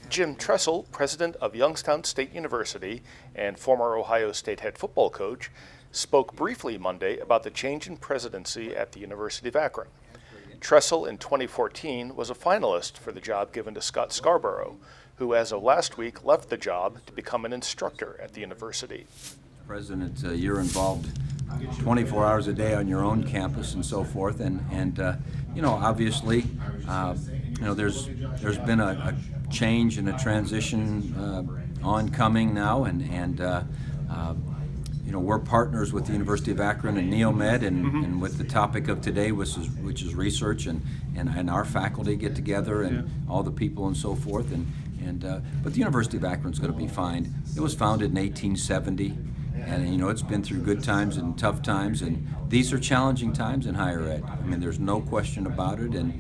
Jim Tressel, president of Youngstown State University and former Ohio State head football coach, spoke briefly Monday about the change in presidency at the University of Akron. Tressel in 2014 was a finalist for the job given to Scott Scarborough, who as of last week left the job to become an instructor at the university. President, you're involved 24 hours a day on your own campus and so forth, and obviously, there's been a change and a transition oncoming now, and we're partners with the University of Akron and Neomed, and with the topic of today, which is research, and our faculty get together, and all the people and so forth, but the University of Akron is going to be fine. It was founded in 1870. And it's been through good times and tough times, and these are challenging times in higher ed. I mean, there's no question about it, and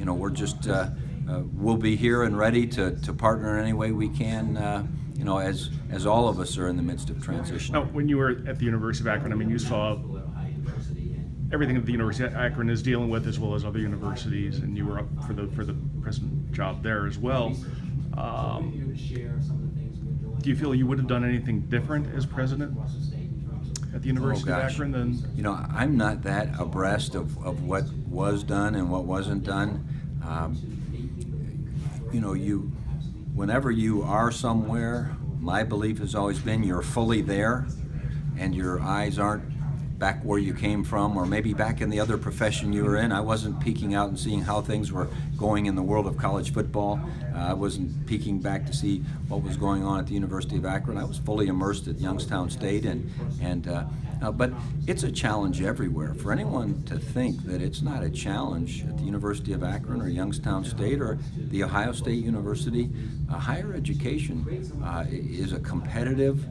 we're just we'll be here and ready to partner in any way we can. As all of us are in the midst of transition. Now, when you were at the University of Akron, I mean, you saw everything that the University of Akron is dealing with, as well as other universities, and you were up for the president job there as well. Do you feel you would have done anything different as president at the University of Akron than? I'm not that abreast of what was done and what wasn't done. Whenever you are somewhere, my belief has always been you're fully there, and your eyes aren't back where you came from, or maybe back in the other profession you were in. I wasn't peeking out and seeing how things were going in the world of college football. I wasn't peeking back to see what was going on at the University of Akron. I was fully immersed at Youngstown State, but it's a challenge everywhere. For anyone to think that it's not a challenge at the University of Akron or Youngstown State or the Ohio State University, higher education is a competitive,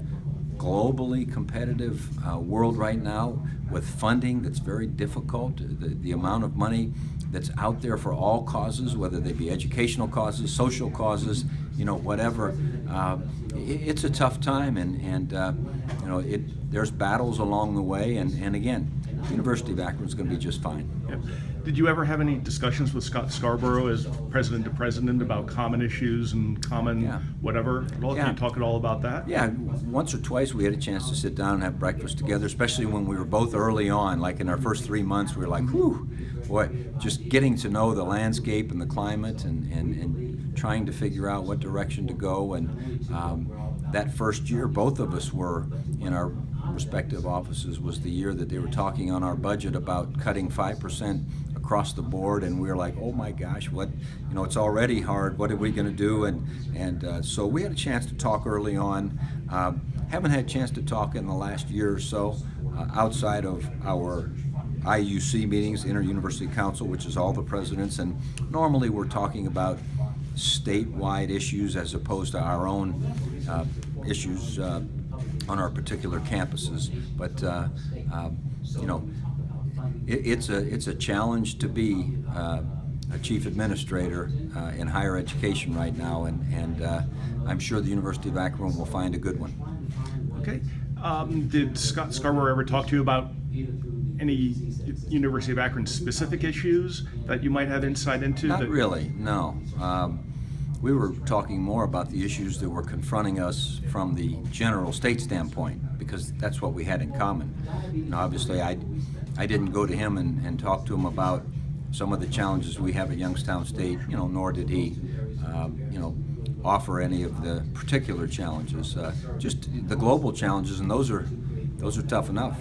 globally competitive world right now, with funding that's very difficult. The amount of money that's out there for all causes, whether they be educational causes, social causes, whatever. It's a tough time, and there's battles along the way, and again, the University of Akron is going to be just fine. Yep. Did you ever have any discussions with Scott Scarborough as president to president about common issues and common whatever? Can you talk at all about that? Yeah, once or twice we had a chance to sit down and have breakfast together, especially when we were both early on. Like in our first 3 months, we were like, whew, boy, just getting to know the landscape and the climate, and trying to figure out what direction to go. And that first year, both of us were in our respective offices, was the year that they were talking on our budget about cutting 5% across the board, and we were like, oh my gosh, what, it's already hard, what are we going to do? And so we had a chance to talk early on. Haven't had a chance to talk in the last year or so, outside of our IUC meetings, Inter-University Council, which is all the presidents, and normally we're talking about statewide issues as opposed to our own issues on our particular campuses. But it's a challenge to be a chief administrator in higher education right now, and I'm sure the University of Akron will find a good one. Okay. Did Scott Scarborough ever talk to you about any University of Akron specific issues that you might have insight into? Not really, no. We were talking more about the issues that were confronting us from the general state standpoint, because that's what we had in common. Obviously, I didn't go to him and talk to him about some of the challenges we have at Youngstown State, nor did he, offer any of the particular challenges, just the global challenges, and those are tough enough.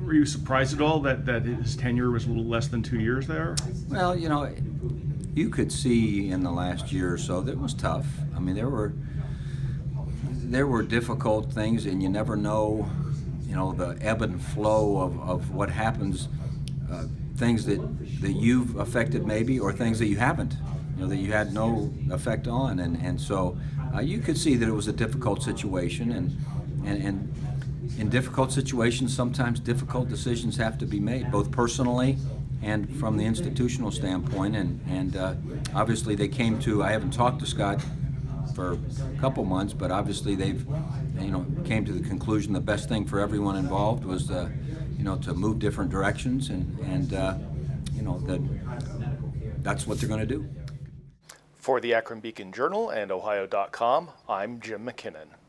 Were you surprised at all that his tenure was a little less than 2 years there? Well, you could see in the last year or so that it was tough. I mean, there were difficult things, and you never know, the ebb and flow of what happens, things that you've affected maybe, or things that you haven't, that you had no effect on, and so you could see that it was a difficult situation, and in difficult situations, sometimes difficult decisions have to be made, both personally and from the institutional standpoint, and obviously they came to, I haven't talked to Scott for a couple months, but obviously they've, came to the conclusion the best thing for everyone involved was, to move different directions, and that's what they're going to do. For the Akron Beacon Journal and Ohio.com, I'm Jim Mackinnon.